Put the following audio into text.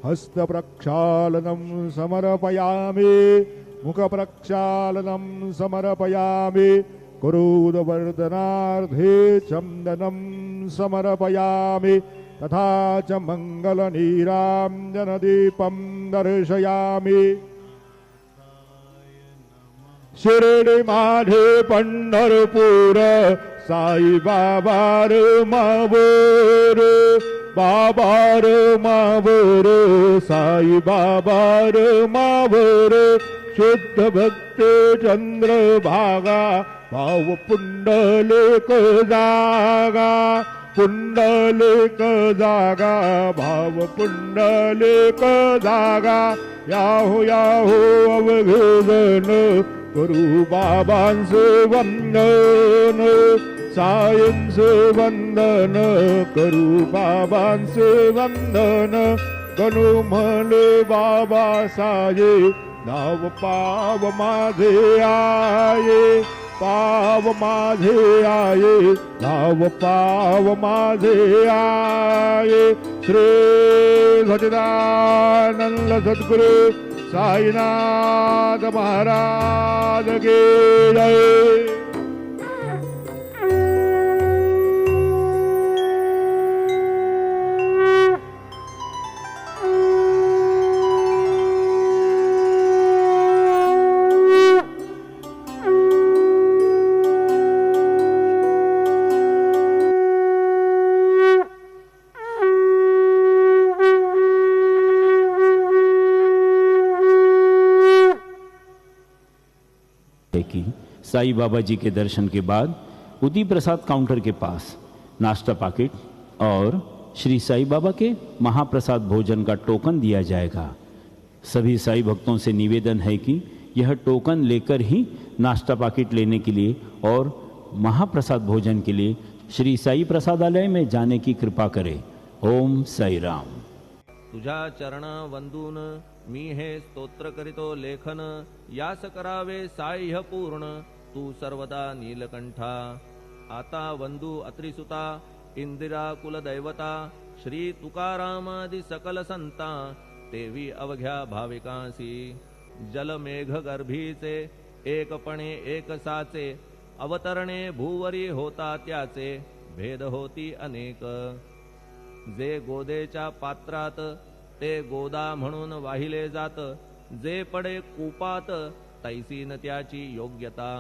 हस्तप्रक्षालनं समर्पयामि मुखप्रक्षालनं समर्पयामि कुरूदवर्धनार्थे चन्दनं समर्पयामि तथा च मङ्गलनीराञ्जनदीपं दर्शयामि। शिर्डी माझे पंढरपूर साईबाबा रे मावर बाबा रे मावर साईबाबा रे मावर शुद्ध भक्त चंद्रभागा भाव पुंडलिक जागा पुंडलिक जागा भाव पुंडलिक जागा याहो याहो अवघजन करू बाबांचे वंदन सायंचे वंदन करू बाबांचे वंदन गणू म्हणे बाबा साये नाव पाव माझे आये पाव माझे आये नाव पाव माझे आये। श्री सच्चिदानंद सद्गुरु साईनाथ महाराज की जय। कि साईं बाबा जी के दर्शन के बाद उदी प्रसाद काउंटर के पास नाश्ता पाकिट और श्री साईं बाबा के महाप्रसाद भोजन का टोकन दिया जाएगा। सभी साईं भक्तों से निवेदन है कि यह टोकन लेकर ही नाश्ता पाकिट लेने के लिए और महाप्रसाद भोजन के लिए श्री साई प्रसादालय में जाने की कृपा करें। ओम साई राम। तुझा चरण वंदून मी हे स्तोत्र करीतो लेखन यास करावे साह्य पूर्ण तू सर्वदा नीलकंठा। आता वंदू अत्रिसुता इंदिरा कुलदैवता श्री तुकारामादि सकल संता तेवी अवघ्या भाविकांसी जलमेघ गर्भीचे एकपणे एक साचे अवतरणे भूवरी होता त्याचे भेद होती अनेक। जे गोदेच्या पात्रात ते गोदा म्हणून वाहिले जात जे पडे कूपात तैसी न त्याची योग्यता।